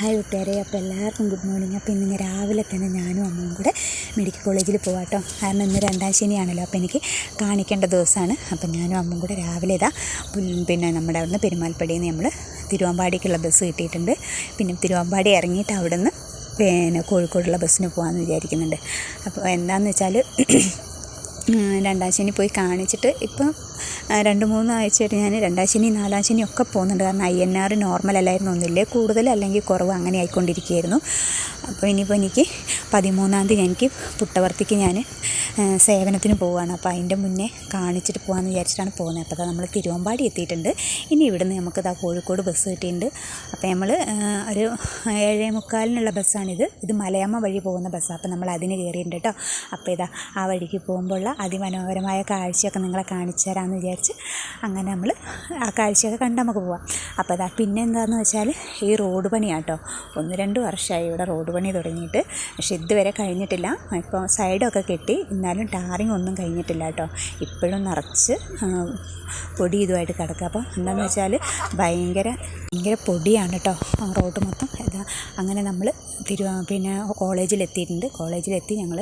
Hi കൂട്ടുകാരെ, അപ്പോൾ എല്ലാവർക്കും ഗുഡ് മോർണിംഗ്. അപ്പോൾ ഇന്ന് രാവിലെ തന്നെ ഞാനും അമ്മയും കൂടെ മെഡിക്കൽ കോളേജിൽ പോകാം കേട്ടോ. കാരണം ഇന്ന് 2-ാം ശനിയാണല്ലോ, അപ്പോൾ എനിക്ക് കാണിക്കേണ്ട ദിവസമാണ്. അപ്പോൾ ഞാനും അമ്മയും കൂടെ രാവിലെ പിന്നെ നമ്മുടെ അവിടുന്ന് പെരുമാൽപ്പടിയിൽ നിന്ന് നമ്മൾ തിരുവമ്പാടിക്കുള്ള ബസ് കിട്ടിയിട്ടുണ്ട്. പിന്നെ തിരുവമ്പാടി ഇറങ്ങിയിട്ട് അവിടെ നിന്ന് പിന്നെ കോഴിക്കോടുള്ള ബസ്സിന് പോകാമെന്ന് വിചാരിക്കുന്നുണ്ട്. അപ്പോൾ എന്താണെന്ന് വെച്ചാൽ 2-ാം ശനി പോയി കാണിച്ചിട്ട് ഇപ്പം 2-3 ആഴ്ചയായിട്ട് ഞാൻ 2-ാം ശനി 4-ാം ശനി ഒക്കെ പോകുന്നുണ്ട്. കാരണം INR നോർമൽ അല്ലായിരുന്നു, ഒന്നുമില്ലേ കൂടുതൽ അല്ലെങ്കിൽ കുറവ് അങ്ങനെ ആയിക്കൊണ്ടിരിക്കുകയായിരുന്നു. അപ്പോൾ ഇനിയിപ്പോൾ എനിക്ക് 13-ാം തീയതി എനിക്ക് പുട്ടവർത്തിക്ക് ഞാൻ സേവനത്തിന് പോവുകയാണ്. അപ്പോൾ അതിൻ്റെ മുന്നേ കാണിച്ചിട്ട് പോകാമെന്ന് വിചാരിച്ചിട്ടാണ് പോകുന്നത്. അപ്പോൾ നമ്മൾ തിരുവമ്പാടി എത്തിയിട്ടുണ്ട്. ഇനി ഇവിടുന്ന് നമുക്ക് കോഴിക്കോട് ബസ് കിട്ടിയിട്ടുണ്ട്. അപ്പോൾ നമ്മൾ ഒരു 7:45 ബസ്സാണിത്. ഇത് മലയമ്മ വഴി പോകുന്ന ബസ്സാണ്. അപ്പോൾ നമ്മൾ അതിന് കയറിയിട്ടുണ്ട് കേട്ടോ. അപ്പോൾ ഇതാ ആ വഴിക്ക് പോകുമ്പോഴുള്ള അതിമനോഹരമായ കാഴ്ചയൊക്കെ നിങ്ങളെ കാണിച്ചു തരാമെന്ന് വിചാരിച്ച് അങ്ങനെ നമ്മൾ ആ കാഴ്ചയൊക്കെ കണ്ട് നമുക്ക് പോവാം. അപ്പോൾ ഇതാ പിന്നെ എന്താണെന്ന് വെച്ചാൽ ഈ റോഡ് പണിയാണ് കേട്ടോ. 1-2 വർഷമായി ഇവിടെ റോഡ് പണി തുടങ്ങിയിട്ട്, പക്ഷെ ഇതുവരെ കഴിഞ്ഞിട്ടില്ല. ഇപ്പോൾ സൈഡൊക്കെ കെട്ടി, എന്നാലും ടാറിങ് ഒന്നും കഴിഞ്ഞിട്ടില്ല കേട്ടോ. ഇപ്പോഴും നിറച്ച് പൊടി ഇതുമായിട്ട് കിടക്കുക. അപ്പോൾ എന്താണെന്ന് വെച്ചാൽ ഭയങ്കര പൊടിയാണ് കേട്ടോ റോഡ് മൊത്തം. അങ്ങനെ നമ്മൾ പിന്നെ കോളേജിലെത്തിയിട്ടുണ്ട്. കോളേജിലെത്തി ഞങ്ങൾ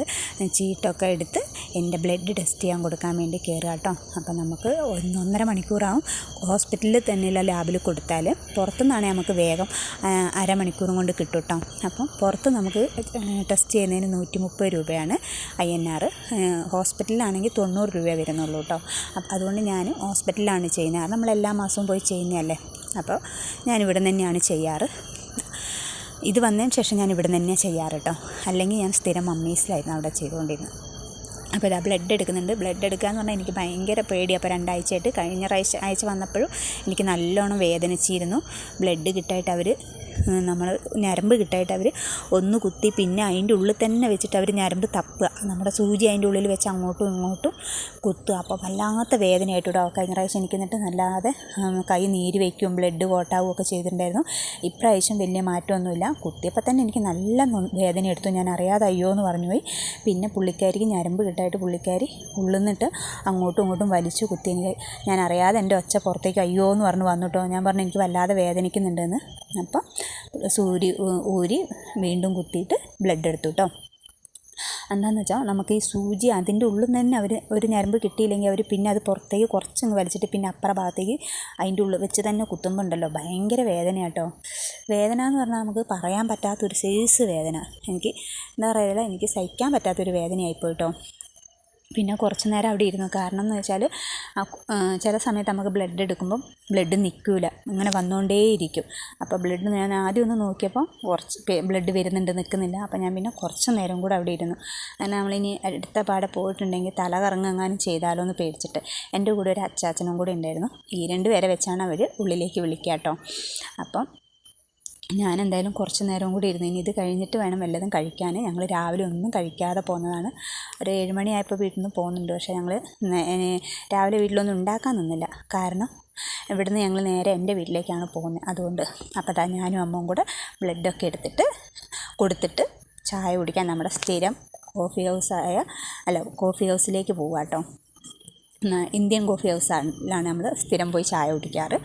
ചീട്ടൊക്കെ എടുത്ത് എൻ്റെ ബ്ലഡ് ടെസ്റ്റ് ചെയ്യാൻ കൊടുക്കാൻ വേണ്ടി കയറുക കേട്ടോ. അപ്പോൾ നമുക്ക് 1-1.5 മണിക്കൂറാവും ഹോസ്പിറ്റലിൽ തന്നെയുള്ള ലാബിൽ കൊടുത്താൽ. പുറത്തുനിന്നാണെങ്കിൽ നമുക്ക് വേഗം അരമണിക്കൂറും കൊണ്ട് കിട്ടും കേട്ടോ. അപ്പം പുറത്ത് നമുക്ക് ടെസ്റ്റ് ചെയ്യുന്നതിന് 130 രൂപയാണ് INR. ഹോസ്പിറ്റലിലാണെങ്കിൽ 90 രൂപ വരുന്നുള്ളൂ കേട്ടോ. അപ്പം അതുകൊണ്ട് ഞാൻ ഹോസ്പിറ്റലിലാണ് ചെയ്യുന്നത്. അത് നമ്മൾ എല്ലാ മാസവും പോയി ചെയ്യുന്നതല്ലേ. അപ്പോൾ ഞാനിവിടെ തന്നെയാണ് ചെയ്യാറ്. ഇത് വന്നതിന് ശേഷം ഞാൻ ഇവിടെ തന്നെയാണ് ചെയ്യാറ് കേട്ടോ. അല്ലെങ്കിൽ ഞാൻ സ്ഥിരം മമ്മീസിലായിരുന്നു അവിടെ ചെയ്തുകൊണ്ടിരുന്നത്. അപ്പോൾ ഇതാ ബ്ലഡ് എടുക്കുന്നുണ്ട്. ബ്ലഡ് എടുക്കുക എന്ന് പറഞ്ഞാൽ എനിക്ക് ഭയങ്കര പേടിയാണ്. അപ്പോൾ 2 ആഴ്ചയായിട്ട് കഴിഞ്ഞ ആഴ്ച വന്നപ്പോഴും എനിക്ക് നല്ലോണം വേദനിച്ചിരുന്നു. ബ്ലഡ് കിട്ടായിട്ട് അവർ നമ്മൾ ഞരമ്പ് കിട്ടായിട്ട് അവർ ഒന്ന് കുത്തി, പിന്നെ അതിൻ്റെ ഉള്ളിൽ തന്നെ വെച്ചിട്ട് അവർ ഞരമ്പ് തപ്പുക, നമ്മുടെ സൂചി അതിൻ്റെ ഉള്ളിൽ വെച്ച് അങ്ങോട്ടും ഇങ്ങോട്ടും കുത്തുക. അപ്പോൾ വല്ലാത്ത വേദനയായിട്ടോ. കഴിഞ്ഞ പ്രാവശ്യം എനിക്ക് എന്നിട്ട് നല്ലാതെ കൈ നീര് വയ്ക്കും, ബ്ലഡ് കോട്ടാവും ഒക്കെ ചെയ്തിട്ടുണ്ടായിരുന്നു. ഇപ്രാവശ്യം വലിയ മാറ്റമൊന്നുമില്ല. കുത്തിയപ്പോൾ തന്നെ എനിക്ക് നല്ല വേദന എടുത്തു. ഞാൻ അറിയാതെ അയ്യോ എന്ന് പറഞ്ഞു പോയി. പിന്നെ പുള്ളിക്കാരിക്ക് ഞരമ്പ് കിട്ടായിട്ട് പുള്ളിക്കാരി ഉള്ളുന്നിട്ട് അങ്ങോട്ടും ഇങ്ങോട്ടും വലിച്ചു കുത്തി. ഞാൻ അറിയാതെ എൻ്റെ ഒച്ച പുറത്തേക്ക് അയ്യോ എന്ന് പറഞ്ഞു വന്നു കേട്ടോ. ഞാൻ പറഞ്ഞു എനിക്ക് വല്ലാതെ വേദനിക്കുന്നുണ്ടെന്ന്. അപ്പം ഊരി വീണ്ടും കുത്തിയിട്ട് ബ്ലഡ് എടുത്തു കേട്ടോ. എന്താണെന്ന് വെച്ചാൽ നമുക്ക് ഈ സൂചി അതിൻ്റെ ഉള്ളിൽ തന്നെ അവർ ഒരു ഞരമ്പ് കിട്ടിയില്ലെങ്കിൽ അവർ പിന്നെ അത് പുറത്തേക്ക് കുറച്ചങ്ങ് വലിച്ചിട്ട് പിന്നെ അപ്പുറ ഭാഗത്തേക്ക് അതിൻ്റെ ഉള്ളിൽ വെച്ച് തന്നെ കുത്തുമ്പോൾ ഉണ്ടല്ലോ ഭയങ്കര വേദന കേട്ടോ. വേദന എന്ന് പറഞ്ഞാൽ നമുക്ക് പറയാൻ പറ്റാത്തൊരു സൈസ് വേദന. എനിക്ക് എന്താ പറയുക, എനിക്ക് സഹിക്കാൻ പറ്റാത്തൊരു വേദനയായിപ്പോയി കേട്ടോ. പിന്നെ കുറച്ച് നേരം അവിടെ ഇരുന്നു. കാരണം എന്ന് വെച്ചാൽ ചില സമയത്ത് നമുക്ക് ബ്ലഡ് എടുക്കുമ്പം ബ്ലഡ് നിൽക്കില്ല, ഇങ്ങനെ വന്നുകൊണ്ടേയിരിക്കും. അപ്പോൾ ബ്ലഡ് ഞാൻ ആദ്യം ഒന്ന് നോക്കിയപ്പോൾ കുറച്ച് ബ്ലഡ് വരുന്നുണ്ട്, നിൽക്കുന്നില്ല. അപ്പോൾ ഞാൻ പിന്നെ കുറച്ച് നേരം കൂടെ അവിടെ ഇരുന്നു. അങ്ങനെ നമ്മളിനി അടുത്ത പാടെ പോയിട്ടുണ്ടെങ്കിൽ തല കറങ്ങാനും ചെയ്താലോ എന്ന് പേടിച്ചിട്ട്. എൻ്റെ കൂടെ ഒരു അച്ചാച്ചനും കൂടെ ഉണ്ടായിരുന്നു. ഈ 2 പേരെ വെച്ചാണ് അവർ ഉള്ളിലേക്ക് വിളിക്കുക കേട്ടോ. അപ്പം ഞാൻ എന്തായാലും കുറച്ച് നേരം കൂടി ഇരുന്നു. ഇനി ഇത് കഴിഞ്ഞിട്ട് വേണം വല്ലതും കഴിക്കാൻ. ഞങ്ങൾ രാവിലെ ഒന്നും കഴിക്കാതെ പോകുന്നതാണ്. ഒരു 7 മണിയായപ്പോൾ വീട്ടിൽ നിന്ന് പോകുന്നുണ്ട്. പക്ഷേ ഞങ്ങൾ രാവിലെ വീട്ടിലൊന്നും ഉണ്ടാക്കാൻ നിന്നില്ല. കാരണം ഇവിടുന്ന് ഞങ്ങൾ നേരെ എൻ്റെ വീട്ടിലേക്കാണ് പോകുന്നത്. അതുകൊണ്ട് അപ്പോൾ ഞാനും അമ്മയും കൂടെ ബ്ലഡൊക്കെ എടുത്തിട്ട് കൊടുത്തിട്ട് ചായ കുടിക്കാൻ നമ്മുടെ സ്ഥിരം കോഫി ഹൗസിലേക്ക് പോവുക കേട്ടോ. ഇന്ത്യൻ കോഫി ഹൗസിലാണ് നമ്മൾ സ്ഥിരം പോയി ചായ കുടിക്കാറ്.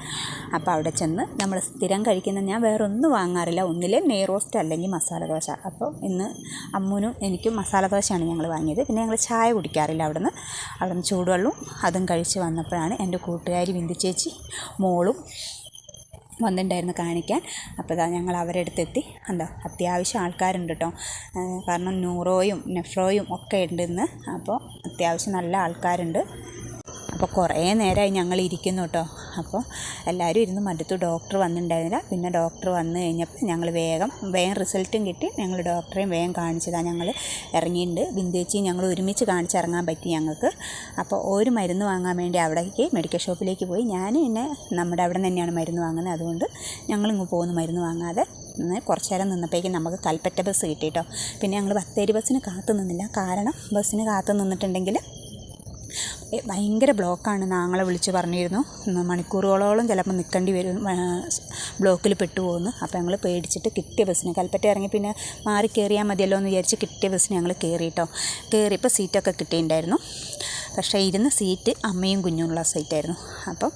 അപ്പോൾ അവിടെ ചെന്ന് നമ്മൾ സ്ഥിരം കഴിക്കുന്ന, ഞാൻ വേറെ ഒന്നും വാങ്ങാറില്ല, ഒന്നിലെ നെയ് റോസ്റ്റ് അല്ലെങ്കിൽ മസാല ദോശ. അപ്പോൾ ഇന്ന് അമ്മൂനും എനിക്കും മസാല ദോശയാണ് ഞങ്ങൾ വാങ്ങിയത്. പിന്നെ ഞങ്ങൾ ചായ കുടിക്കാറില്ല. അവിടുന്ന് ചൂടുവെള്ളവും അതും കഴിച്ച് വന്നപ്പോഴാണ് എൻ്റെ കൂട്ടുകാരി ബിന്ദു ചേച്ചി മോളും വന്നിട്ടുണ്ടായിരുന്നു കാണിക്കാൻ. അപ്പോൾ ഞങ്ങൾ അവരുടെ അടുത്തെത്തി. അത്യാവശ്യം ആൾക്കാരുണ്ട് കേട്ടോ. കാരണം ന്യൂറോയും നെഫ്രോയും ഒക്കെ ഉണ്ട് ഇന്ന്. അപ്പോൾ അത്യാവശ്യം നല്ല ആൾക്കാരുണ്ട്. അപ്പോൾ കുറേ നേരമായി ഞങ്ങൾ ഇരിക്കുന്നു കേട്ടോ. അപ്പോൾ എല്ലാവരും ഇരുന്ന് മടുത്തു. ഡോക്ടർ വന്നിട്ടുണ്ടായിരുന്നില്ല. പിന്നെ ഡോക്ടർ വന്നു കഴിഞ്ഞപ്പോൾ ഞങ്ങൾ വേഗം റിസൾട്ടും കിട്ടി. ഞങ്ങൾ ഡോക്ടറെയും വേഗം കാണിച്ചതാണ്. ഞങ്ങൾ ഇറങ്ങിയിട്ടുണ്ട്. ബിന്ദുവേച്ചിയും ഞങ്ങൾ ഒരുമിച്ച് കാണിച്ചിറങ്ങാൻ പറ്റി ഞങ്ങൾക്ക്. അപ്പോൾ ഒരു മരുന്ന് വാങ്ങാൻ വേണ്ടി അവിടേക്ക് മെഡിക്കൽ ഷോപ്പിലേക്ക് പോയി. ഞാൻ പിന്നെ നമ്മുടെ അവിടെ തന്നെയാണ് മരുന്ന് വാങ്ങുന്നത്. അതുകൊണ്ട് ഞങ്ങളിങ്ങ് പോകുന്നു മരുന്ന് വാങ്ങാതെ. കുറച്ച് നേരം നിന്നപ്പോഴേക്കും നമുക്ക് കൽപ്പറ്റ ബസ് കിട്ടി കേട്ടോ. പിന്നെ ഞങ്ങൾ ബത്തേരി ബസ്സിന് കാത്തു നിന്നില്ല. കാരണം ബസ്സിന് കാത്തു നിന്നിട്ടുണ്ടെങ്കിൽ ഭയങ്കര ബ്ലോക്കാണ്. ഞങ്ങളെ വിളിച്ച് പറഞ്ഞിരുന്നു മണിക്കൂറുകളോളം ചിലപ്പോൾ നിൽക്കേണ്ടി വരും, ബ്ലോക്കിൽ പെട്ടുപോകുന്നു. അപ്പോൾ ഞങ്ങൾ പേടിച്ചിട്ട് കിട്ടിയ ബസ്സിന് കൽപ്പറ്റ ഇറങ്ങി പിന്നെ മാറി കയറിയാൽ മതിയല്ലോ എന്ന് വിചാരിച്ച് കിട്ടിയ ബസ്സിന് ഞങ്ങൾ കയറിയിട്ടോ. കയറിയപ്പോൾ സീറ്റൊക്കെ കിട്ടിയിട്ടുണ്ടായിരുന്നു. പക്ഷേ ഇരുന്ന സീറ്റ് അമ്മയും കുഞ്ഞുമുള്ള സീറ്റായിരുന്നു. അപ്പം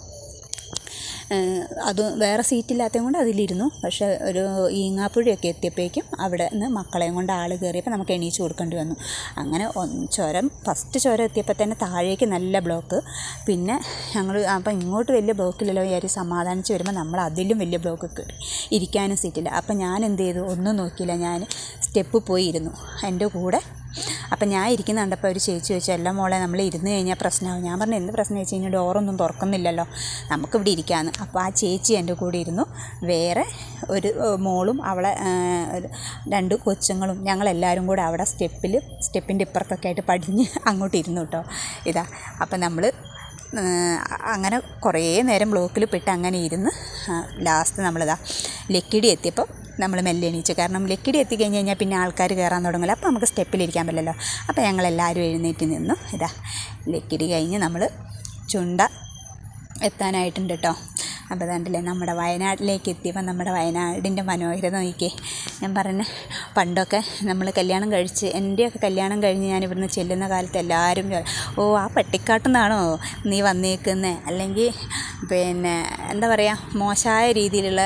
അത് വേറെ സീറ്റില്ലാത്തത് കൊണ്ട് അതിലിരുന്നു. പക്ഷേ ഒരു ഈങ്ങാപ്പുഴയൊക്കെ എത്തിയപ്പോഴേക്കും അവിടെ നിന്ന് മക്കളെയും കൊണ്ട് ആൾ കയറിയപ്പോൾ നമുക്ക് എണീച്ച് കൊടുക്കേണ്ടി വന്നു. അങ്ങനെ ഫസ്റ്റ് ചുരം എത്തിയപ്പോൾ തന്നെ താഴേക്ക് നല്ല ബ്ലോക്ക്. പിന്നെ ഞങ്ങൾ അപ്പം ഇങ്ങോട്ട് വലിയ ബ്ലോക്കില്ലല്ലോ വിചാരിച്ച് സമാധാനിച്ച് വരുമ്പോൾ നമ്മൾ അതിലും വലിയ ബ്ലോക്ക് കയറി, ഇരിക്കാനും സീറ്റില്ല. അപ്പം ഞാൻ എന്ത് ചെയ്തു, ഒന്നും നോക്കിയില്ല, ഞാൻ സ്റ്റെപ്പ് പോയി ഇരുന്നു എൻ്റെ കൂടെ. അപ്പം ഞാൻ ഇരിക്കുന്ന കണ്ടപ്പോൾ ഒരു ചേച്ചി ചോദിച്ചു, എല്ലാം മോളെ നമ്മൾ ഇരുന്ന് കഴിഞ്ഞാൽ പ്രശ്നമാകും. ഞാൻ പറഞ്ഞു എന്ത് പ്രശ്നം വെച്ച് കഴിഞ്ഞാൽ ഡോറൊന്നും തുറക്കുന്നില്ലല്ലോ, നമുക്കിവിടെ ഇരിക്കാമെന്ന്. അപ്പോൾ ആ ചേച്ചി എൻ്റെ കൂടെ ഇരുന്നു. വേറെ ഒരു മോളും അവളെ 2 കൊച്ചുങ്ങളും ഞങ്ങളെല്ലാവരും കൂടെ അവിടെ സ്റ്റെപ്പിൻ്റെ ഇപ്പുറത്തൊക്കെ ആയിട്ട് പടിഞ്ഞ് അങ്ങോട്ട് ഇരുന്നു കേട്ടോ. അപ്പം നമ്മൾ അങ്ങനെ കുറേ നേരം ബ്ലോക്കിൽ പെട്ട് അങ്ങനെ ഇരുന്ന് ലാസ്റ്റ് ലക്കിടി എത്തിയപ്പോൾ നമ്മൾ മെല്ലെ എണീച്ചു. കാരണം ലക്കിടി എത്തിക്കഴിഞ്ഞ് കഴിഞ്ഞാൽ പിന്നെ ആൾക്കാർ കയറാൻ തുടങ്ങില്ല. അപ്പോൾ നമുക്ക് സ്റ്റെപ്പിലിരിക്കാൻ പറ്റില്ലല്ലോ. അപ്പോൾ ഞങ്ങളെല്ലാവരും എഴുന്നേറ്റ് നിന്നു. ലക്കിടി കഴിഞ്ഞ് നമ്മൾ ചുണ്ട എത്താനായിട്ടുണ്ട് കേട്ടോ. അപ്പോൾ കണ്ടില്ലേ നമ്മുടെ വയനാട്ടിലേക്ക് എത്തിയപ്പോൾ നമ്മുടെ വയനാടിൻ്റെ മനോഹരത നോക്കിയേ. ഞാൻ പറഞ്ഞ പണ്ടൊക്കെ നമ്മൾ കല്യാണം കഴിച്ച്, എൻ്റെയൊക്കെ കല്യാണം കഴിഞ്ഞ് ഞാൻ ഇവിടുന്ന് ചെല്ലുന്ന കാലത്ത് എല്ലാവരും ഓ ആ പട്ടിക്കാട്ടിൽ നിന്നാണോ നീ വന്നേക്കുന്നത്, അല്ലെങ്കിൽ പിന്നെ എന്താ പറയുക മോശമായ രീതിയിലുള്ള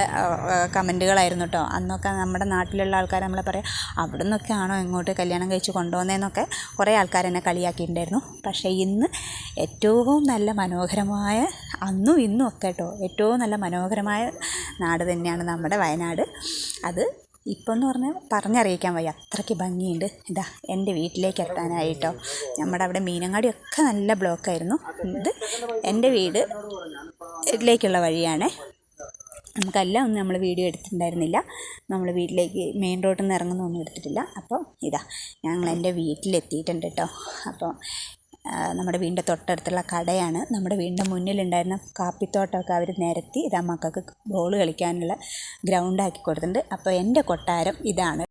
കമൻറ്റുകളായിരുന്നു കേട്ടോ. അന്നൊക്കെ നമ്മുടെ നാട്ടിലുള്ള ആൾക്കാർ നമ്മളെ പറയാം അവിടെ നിന്നൊക്കെ ആണോ ഇങ്ങോട്ട് കല്യാണം കഴിച്ച് കൊണ്ടുവന്നതെന്നൊക്കെ കുറേ ആൾക്കാർ എന്നെ കളിയാക്കിയിട്ടുണ്ടായിരുന്നു. പക്ഷേ ഇന്ന് ഏറ്റവും നല്ല മനോഹരമായ, അന്നും ഇന്നും ഒക്കെ കേട്ടോ, ഏറ്റവും നല്ല മനോഹരമായ നാട് തന്നെയാണ് നമ്മുടെ വയനാട്. അത് ഇപ്പോൾ എന്ന് പറഞ്ഞറിയിക്കാൻ വയ്യ, അത്രയ്ക്ക് ഭംഗിയുണ്ട്. എൻ്റെ വീട്ടിലേക്ക് എത്താനായിട്ടോ. നമ്മുടെ അവിടെ മീനങ്ങാടിയൊക്കെ നല്ല ബ്ലോക്കായിരുന്നു. ഇത് എൻ്റെ വീട്ടിലേക്കുള്ള വഴിയാണ്. നമുക്കെല്ലാം ഒന്നും നമ്മൾ വീഡിയോ എടുത്തിട്ടുണ്ടായിരുന്നില്ല. നമ്മൾ വീട്ടിലേക്ക് മെയിൻ റോഡിൽ നിന്ന് ഇറങ്ങുന്നൊന്നും എടുത്തിട്ടില്ല. അപ്പോൾ ഞങ്ങൾ എൻ്റെ വീട്ടിലെത്തിയിട്ടുണ്ട് കേട്ടോ. അപ്പോൾ നമ്മുടെ വീടിൻ്റെ തൊട്ടടുത്തുള്ള കടയാണ്. നമ്മുടെ വീടിൻ്റെ മുന്നിലുണ്ടായിരുന്ന കാപ്പിത്തോട്ടമൊക്കെ അവർ നിരത്തി മക്കൾക്ക് ബോൾ കളിക്കാനുള്ള ഗ്രൗണ്ടാക്കി കൊടുത്തിട്ടുണ്ട്. അപ്പോൾ എൻ്റെ കൊട്ടാരം ഇതാണ്.